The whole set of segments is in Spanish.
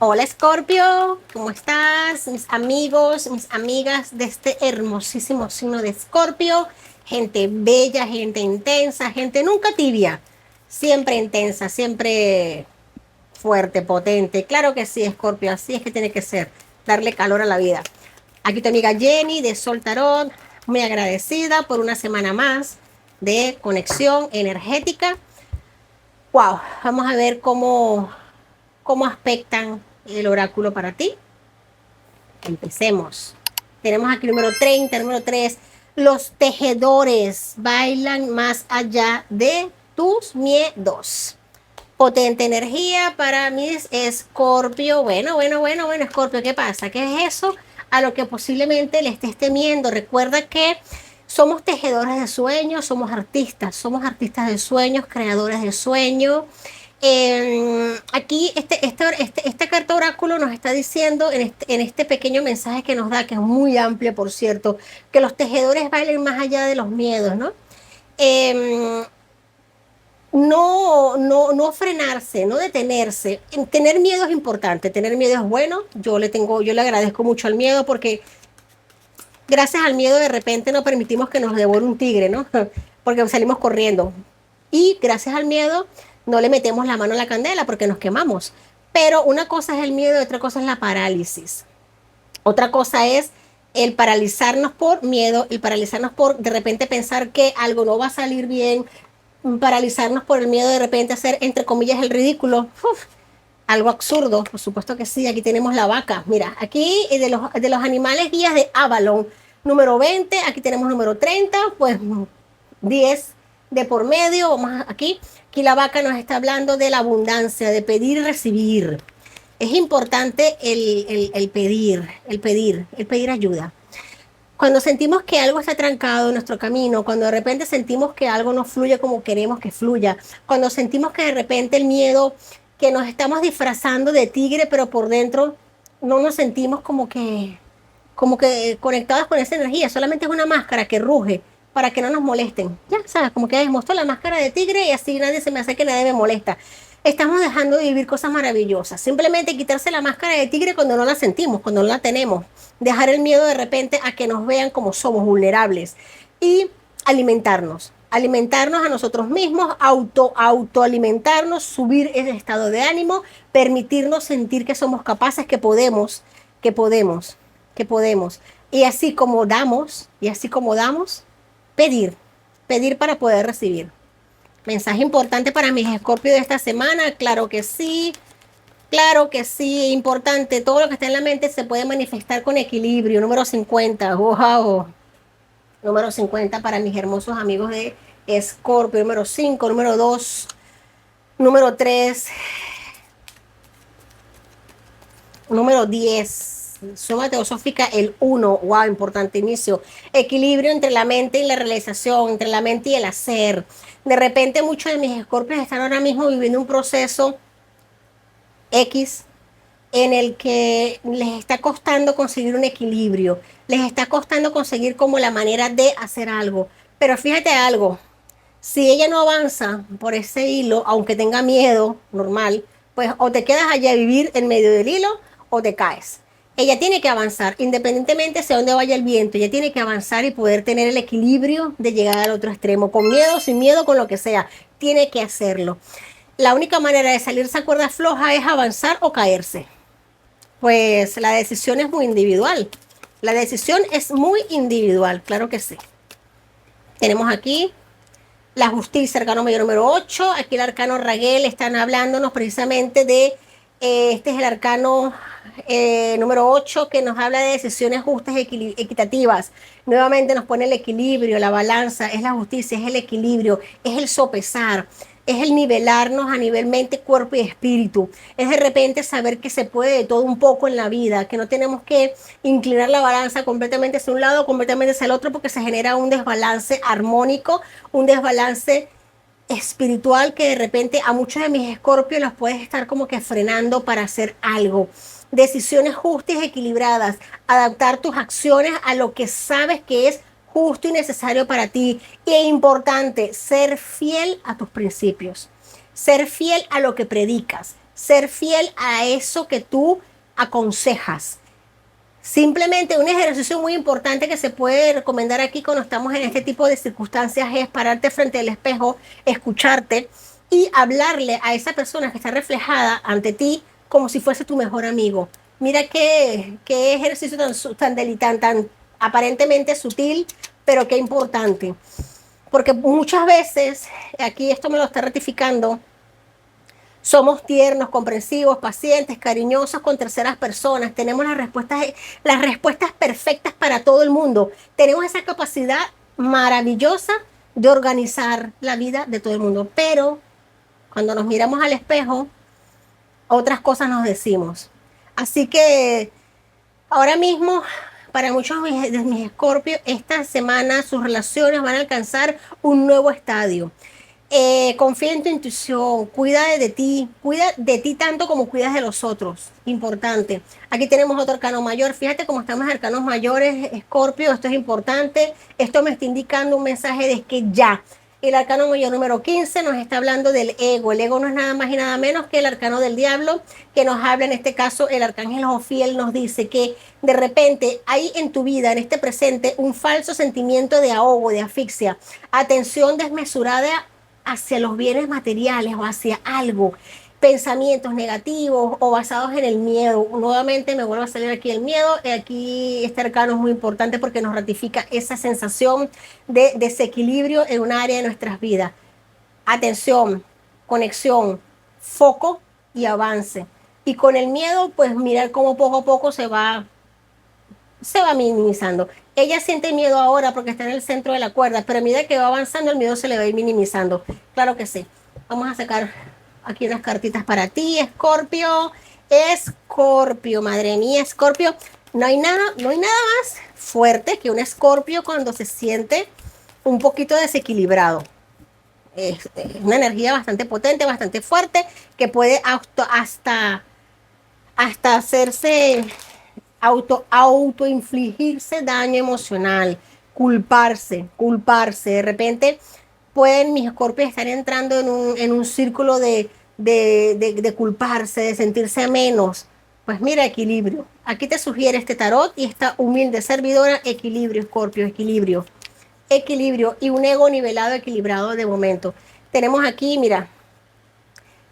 Hola Escorpio, ¿cómo estás? Mis amigos, mis amigas de este hermosísimo signo de Escorpio, gente bella, gente intensa, gente nunca tibia, siempre intensa, siempre fuerte, potente. Claro que sí, Escorpio, así es que tiene que ser, darle calor a la vida. Aquí tu amiga Jenny de Sol Tarot, muy agradecida por una semana más de conexión energética. Wow, vamos a ver cómo aspectan el oráculo para ti. Empecemos. Tenemos aquí el número 30, el número 3. Los tejedores bailan más allá de tus miedos. Potente energía para mis Escorpio. Bueno, Escorpio, ¿qué pasa? ¿Qué es eso a lo que posiblemente le estés temiendo? Recuerda que somos tejedores de sueños, somos artistas de sueños, creadores de sueños. Aquí esta carta oráculo nos está diciendo en este pequeño mensaje que nos da, que es muy amplio, por cierto, que los tejedores bailen más allá de los miedos, ¿no? Em, no frenarse, no detenerse. Tener miedo es importante, tener miedo es bueno. Yo le agradezco mucho al miedo porque gracias al miedo de repente no permitimos que nos devore un tigre, ¿no? Porque salimos corriendo. Y gracias al miedo no le metemos la mano a la candela porque nos quemamos. Pero una cosa es el miedo y otra cosa es la parálisis. Otra cosa es el paralizarnos por miedo, el paralizarnos por de repente pensar que algo no va a salir bien, paralizarnos por el miedo de repente hacer, entre comillas, el ridículo. Uf, algo absurdo, por supuesto que sí. Aquí tenemos la vaca. Mira, aquí de los animales guías de Avalon, número 20, aquí tenemos número 30, pues 10 de por medio. Vamos aquí la vaca nos está hablando de la abundancia, de pedir y recibir. Es importante el pedir, el pedir ayuda. Cuando sentimos que algo está trancado en nuestro camino, cuando de repente sentimos que algo no fluye como queremos que fluya, cuando sentimos que de repente el miedo, que nos estamos disfrazando de tigre, pero por dentro no nos sentimos como que conectados con esa energía, solamente es una máscara que ruge para que no nos molesten. Ya sabes, como que desmostró la máscara de tigre y así nadie se me hace que nadie me molesta. Estamos dejando de vivir cosas maravillosas. Simplemente quitarse la máscara de tigre cuando no la sentimos, cuando no la tenemos. Dejar el miedo de repente a que nos vean como somos, vulnerables. Y alimentarnos a nosotros mismos, autoalimentarnos, subir ese estado de ánimo, permitirnos sentir que somos capaces, que podemos, que podemos. Y así como damos, pedir, pedir para poder recibir. Mensaje importante para mis Escorpio de esta semana, claro que sí, importante. Todo lo que está en la mente se puede manifestar con equilibrio. Número 50, wow. Número 50 para mis hermosos amigos de Escorpio. Número 5, número 2, número 3, número 10. Suma teosófica el 1, wow, importante inicio. Equilibrio entre la mente y la realización, entre la mente y el hacer. De repente muchos de mis escorpios están ahora mismo viviendo un proceso X en el que les está costando conseguir un equilibrio, les está costando conseguir como la manera de hacer algo. Pero fíjate algo, si ella no avanza por ese hilo, aunque tenga miedo, normal, pues o te quedas allá a vivir en medio del hilo o te caes. Ella tiene que avanzar, independientemente de dónde vaya el viento, ella tiene que avanzar y poder tener el equilibrio de llegar al otro extremo, con miedo, sin miedo, con lo que sea, tiene que hacerlo. La única manera de salir esa cuerda floja es avanzar o caerse. Pues la decisión es muy individual. La decisión es muy individual, claro que sí. Tenemos aquí la justicia, arcano mayor número 8. Aquí el arcano Raguel están hablándonos precisamente de, este es el arcano número 8 que nos habla de decisiones justas y equitativas. Nuevamente nos pone el equilibrio, la balanza, es la justicia, es el equilibrio, es el sopesar, es el nivelarnos a nivel mente, cuerpo y espíritu. Es de repente saber que se puede de todo un poco en la vida, que no tenemos que inclinar la balanza completamente hacia un lado, completamente hacia el otro, porque se genera un desbalance armónico, un desbalance espiritual que de repente a muchos de mis escorpios los puedes estar como que frenando para hacer algo. Decisiones justas y equilibradas, adaptar tus acciones a lo que sabes que es justo y necesario para ti. Y es importante ser fiel a tus principios, ser fiel a lo que predicas, ser fiel a eso que tú aconsejas. Simplemente un ejercicio muy importante que se puede recomendar aquí cuando estamos en este tipo de circunstancias es pararte frente al espejo, escucharte y hablarle a esa persona que está reflejada ante ti como si fuese tu mejor amigo. Mira qué ejercicio tan aparentemente sutil, pero qué importante. Porque muchas veces, aquí esto me lo está ratificando, somos tiernos, comprensivos, pacientes, cariñosos con terceras personas. Tenemos las respuestas perfectas para todo el mundo. Tenemos esa capacidad maravillosa de organizar la vida de todo el mundo. Pero cuando nos miramos al espejo, otras cosas nos decimos. Así que ahora mismo, para muchos de mis escorpios, esta semana sus relaciones van a alcanzar un nuevo estadio. Confía en tu intuición, cuida de ti tanto como cuidas de los otros. Importante. Aquí tenemos otro arcano mayor. Fíjate cómo estamos en arcanos mayores, Escorpio. Esto es importante. Esto me está indicando un mensaje de que ya. El arcano mayor número 15 nos está hablando del ego. El ego no es nada más y nada menos que el arcano del diablo, que nos habla en este caso, el arcángel Jofiel nos dice que de repente hay en tu vida, en este presente, un falso sentimiento de ahogo, de asfixia, atención desmesurada hacia los bienes materiales o hacia algo, pensamientos negativos o basados en el miedo. Nuevamente me vuelve a salir aquí el miedo. Aquí este arcano es muy importante porque nos ratifica esa sensación de desequilibrio en un área de nuestras vidas. Atención, conexión, foco y avance. Y con el miedo, pues mirar cómo poco a poco se va minimizando. Ella siente miedo ahora porque está en el centro de la cuerda, pero a medida que va avanzando, el miedo se le va a ir minimizando. Claro que sí. Vamos a sacar aquí unas cartitas para ti, Escorpio. Escorpio, madre mía, Escorpio. No hay nada más fuerte que un Escorpio cuando se siente un poquito desequilibrado. Es una energía bastante potente, bastante fuerte, que puede hasta hacerse autoinfligirse daño emocional, culparse. De repente pueden mis escorpios estar entrando en un círculo de culparse, de sentirse menos. Pues mira, equilibrio. Aquí te sugiere este tarot y esta humilde servidora, equilibrio, Escorpio, equilibrio. Equilibrio y un ego nivelado, equilibrado de momento. Tenemos aquí, mira,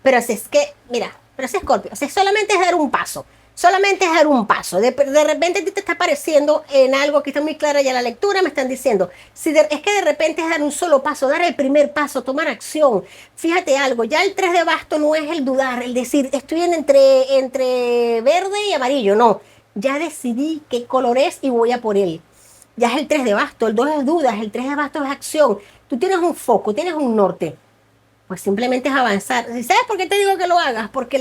pero si es que, mira, pero es Escorpio, si solamente es dar un paso, solamente es dar un paso. De repente a ti te está apareciendo en algo que está muy clara ya la lectura, me están diciendo, es que de repente es dar un solo paso, dar el primer paso, tomar acción. Fíjate algo, ya el 3 de basto no es el dudar, el decir, estoy entre verde y amarillo, no. Ya decidí qué color es y voy a por él. Ya es el 3 de basto, el 2 es dudas, el 3 de basto es acción. Tú tienes un foco, tienes un norte. Pues simplemente es avanzar. ¿Sabes por qué te digo que lo hagas? Porque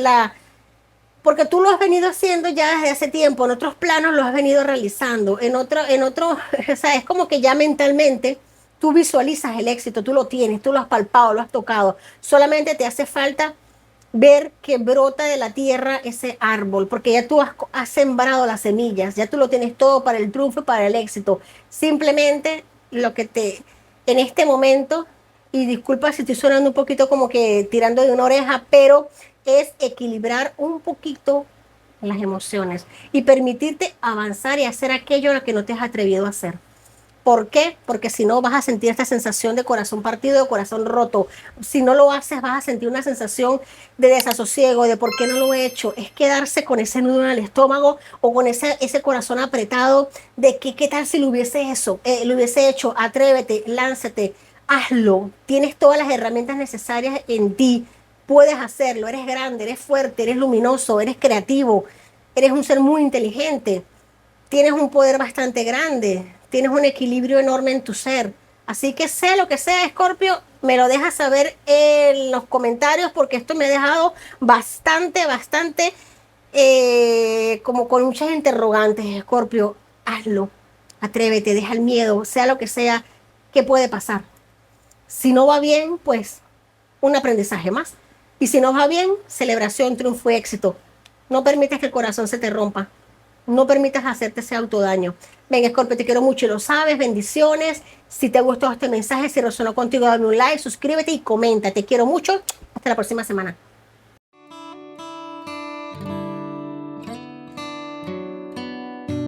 tú lo has venido haciendo ya desde hace tiempo, en otros planos lo has venido realizando, o sea, es como que ya mentalmente tú visualizas el éxito, tú lo tienes, tú lo has palpado, lo has tocado. Solamente te hace falta ver que brota de la tierra ese árbol, porque ya tú has sembrado las semillas, ya tú lo tienes todo para el triunfo y para el éxito. Simplemente lo que en este momento, y disculpa si estoy sonando un poquito como que tirando de una oreja, pero es equilibrar un poquito las emociones y permitirte avanzar y hacer aquello a lo que no te has atrevido a hacer. ¿Por qué? Porque si no vas a sentir esta sensación de corazón partido, de corazón roto. Si no lo haces, vas a sentir una sensación de desasosiego, de por qué no lo he hecho. Es quedarse con ese nudo en el estómago o con ese corazón apretado de que qué tal si lo hubiese hecho. Atrévete, lánzate, hazlo. Tienes todas las herramientas necesarias en ti. Puedes hacerlo. Eres grande, eres fuerte, eres luminoso, eres creativo, eres un ser muy inteligente. Tienes un poder bastante grande, tienes un equilibrio enorme en tu ser. Así que sea lo que sea, Escorpio, me lo dejas saber en los comentarios porque esto me ha dejado bastante, como con muchas interrogantes, Escorpio. Hazlo, atrévete, deja el miedo, sea lo que sea, ¿qué puede pasar? Si no va bien, pues un aprendizaje más. Y si no va bien, celebración, triunfo y éxito. No permitas que el corazón se te rompa. No permitas hacerte ese autodaño. Venga, Scorpio, te quiero mucho y lo sabes. Bendiciones. Si te gustó este mensaje, si resonó contigo, dame un like, suscríbete y comenta. Te quiero mucho. Hasta la próxima semana.